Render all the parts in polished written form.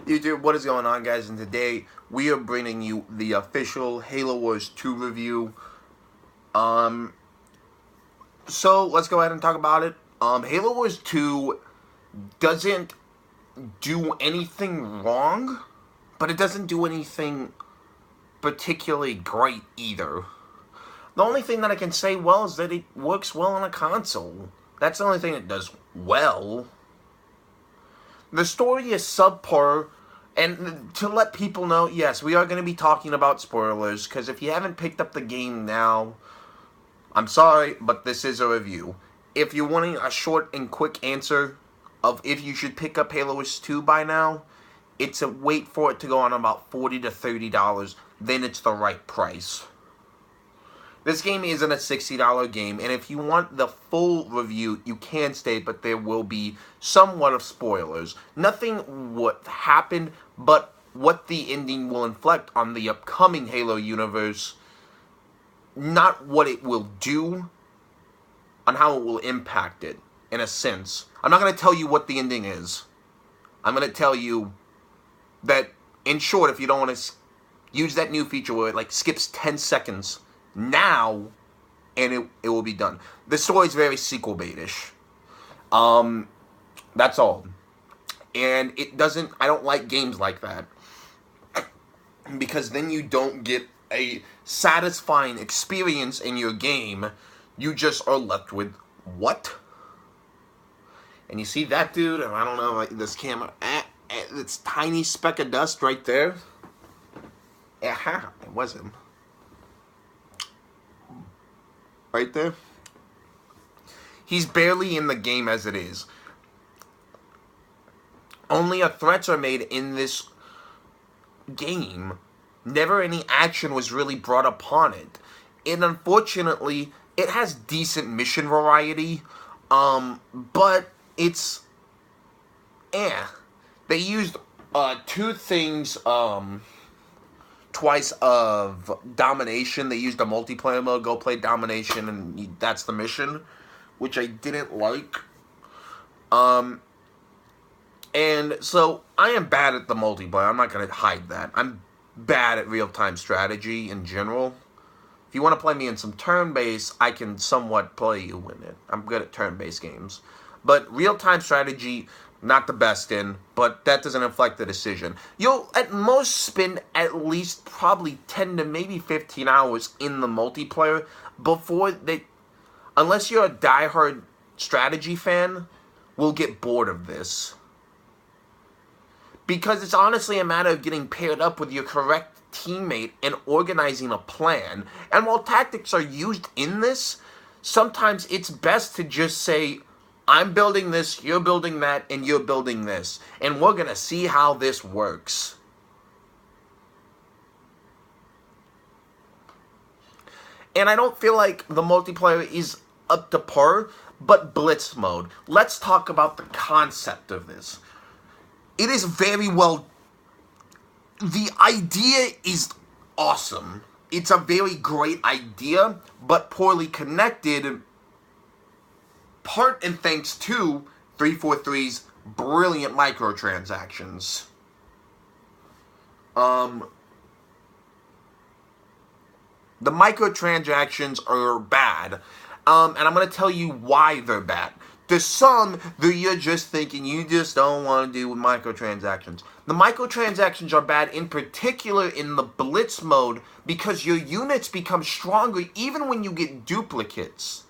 YouTube, what is going on, guys? And today we are bringing you the official Halo Wars 2 review. Um, so let's go ahead and talk about it. Halo Wars 2 doesn't do anything wrong, but it doesn't do anything particularly great either. The only thing that I can say well is that it works well on a console. That's the only thing it does well. The story is subpar, and to let people know, yes, we are going to be talking about spoilers, because if you haven't picked up the game now, I'm sorry, but this is a review. If you're wanting a short and quick answer of if you should pick up Halo Wars 2 by now, it's a wait for it to go on about $40 to $30, then it's the right price. This game isn't a $60 game, and if you want the full review, you can stay, but there will be somewhat of spoilers. Nothing what happened, but what the ending will inflect on the upcoming Halo universe, not what it will do, on how it will impact it, in a sense. I'm not going to tell you what the ending is. I'm going to tell you that, in short, if you don't want to use that new feature where it like skips 10 seconds now, and it will be done. The story is very sequel baitish. That's all. And it doesn't, I don't like games like that, because then you don't get a satisfying experience in your game. You just are left with, what? And you see that dude, and I don't know, like this camera, it's tiny speck of dust right there. Aha, it was him. Right there. He's barely in the game as it is. Only threats are made in this game. Never any action was really brought upon it. And unfortunately, it has decent mission variety. But it's They used two things twice of domination. They used a multiplayer mode, go play domination, and that's the mission, which I didn't like. And so I am bad at the multiplayer. I'm not going to hide that. I'm bad at real-time strategy in general. If you want to play me in some turn-based, I can somewhat play you in it. I'm good at turn-based games. But real-time strategy, not the best in, but that doesn't affect the decision. You'll at most spend at least probably 10 to maybe 15 hours in the multiplayer before they, unless you're a diehard strategy fan, will get bored of this. Because it's honestly a matter of getting paired up with your correct teammate and organizing a plan. And while tactics are used in this, sometimes it's best to just say, I'm building this, you're building that, and you're building this. And we're going to see how this works. And I don't feel like the multiplayer is up to par, but Blitz mode. Let's talk about the concept of this. It is very well... The idea is awesome. It's a very great idea, but poorly connected, part and thanks to 343's brilliant microtransactions. The microtransactions are bad, and I'm going to tell you why they're bad. To some, you're just thinking you just don't want to deal with microtransactions. The microtransactions are bad in particular in the Blitz mode because your units become stronger even when you get duplicates.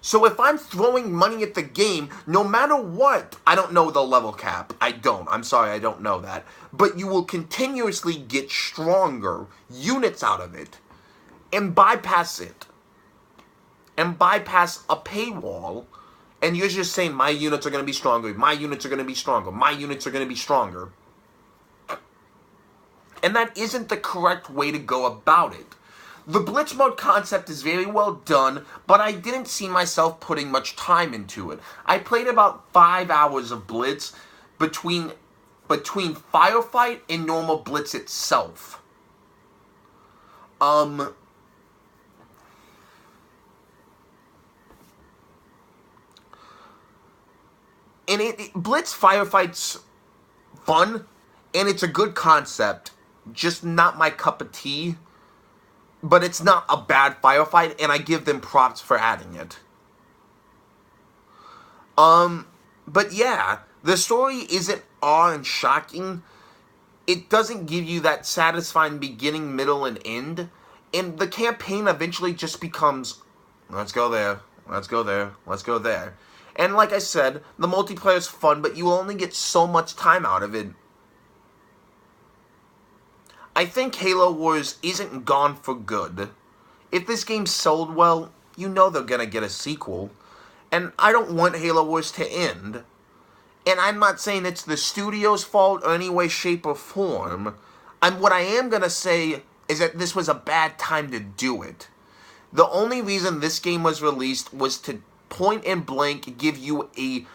So if I'm throwing money at the game, no matter what, I don't know the level cap. I'm sorry, I don't know that. But you will continuously get stronger units out of it and bypass it. And bypass a paywall. And you're just saying, my units are going to be stronger, my units are going to be stronger, my units are going to be stronger. And that isn't the correct way to go about it. The Blitz mode concept is very well done, but I didn't see myself putting much time into it. I played about 5 hours of Blitz between Firefight and normal Blitz itself. And Blitz Firefights fun. And it's a good concept, just not my cup of tea. But it's not a bad firefight, and I give them props for adding it. But yeah, the story isn't awe and shocking. It doesn't give you that satisfying beginning, middle, and end. And the campaign eventually just becomes, let's go there, let's go there, let's go there. And like I said, the multiplayer's fun, but you only get so much time out of it. I think Halo Wars isn't gone for good. If this game sold well, you know they're gonna get a sequel. And I don't want Halo Wars to end. And I'm not saying it's the studio's fault or any way, shape, or form. What I am gonna say is that this was a bad time to do it. The only reason this game was released was to point and blank give you a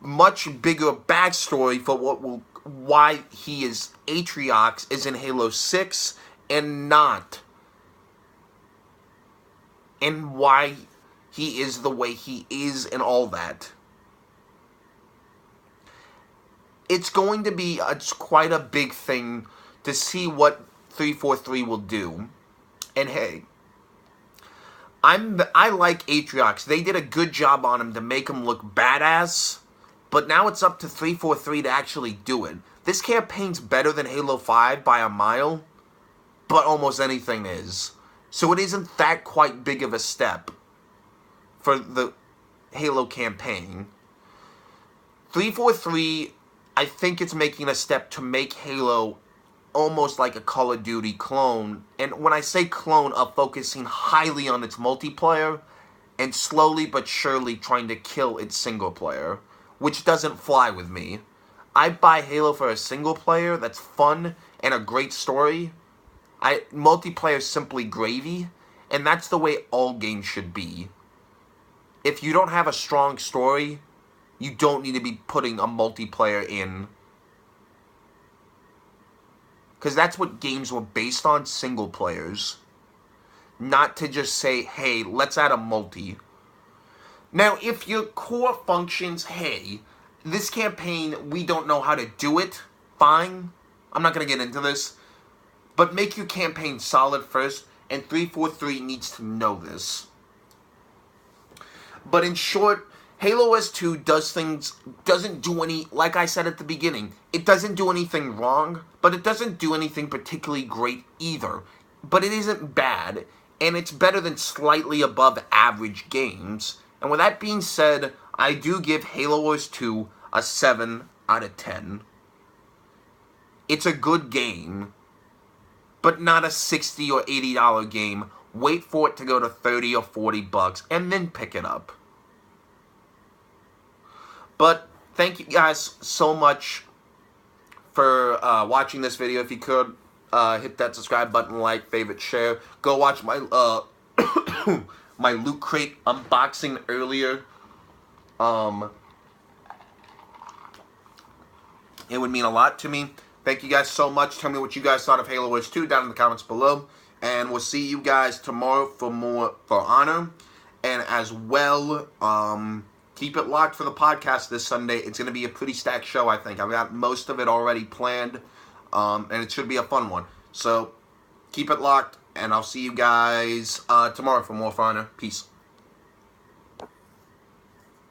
much bigger backstory for why he is Atriox is in Halo 6 and not, and why he is the way he is and all that. It's going to be quite a big thing to see what 343 will do. And hey, I like Atriox. They did a good job on him to make him look badass. But now it's up to 343 to actually do it. This campaign's better than Halo 5 by a mile, but almost anything is. So it isn't that quite big of a step for the Halo campaign. 343, I think it's making a step to make Halo almost like a Call of Duty clone. And when I say clone, of focusing highly on its multiplayer and slowly but surely trying to kill its single player, which doesn't fly with me. I buy Halo for a single player that's fun and a great story. Multiplayer is simply gravy, and that's the way all games should be. If you don't have a strong story, you don't need to be putting a multiplayer in. Because that's what games were based on, single players. Not to just say, hey, let's add a multi. Now, if your core functions, hey, this campaign, we don't know how to do it, fine. I'm not going to get into this. But make your campaign solid first, and 343 needs to know this. But in short, Halo Wars 2 doesn't do any, like I said at the beginning, it doesn't do anything wrong, but it doesn't do anything particularly great either. But it isn't bad, and it's better than slightly above average games. And with that being said, I do give Halo Wars 2 a 7 out of 10. It's a good game, but not a $60 or $80 game. Wait for it to go to 30 or 40 bucks, and then pick it up. But thank you guys so much for watching this video. If you could, hit that subscribe button, like, favorite, share. Go watch my my Loot Crate unboxing earlier. It would mean a lot to me. Thank you guys so much. Tell me what you guys thought of Halo Wars 2 down in the comments below. And we'll see you guys tomorrow for more For Honor. And as well, keep it locked for the podcast this Sunday. It's going to be a pretty stacked show, I think. I've got most of it already planned. And it should be a fun one. So, keep it locked. And I'll see you guys tomorrow for more For Honor. Peace.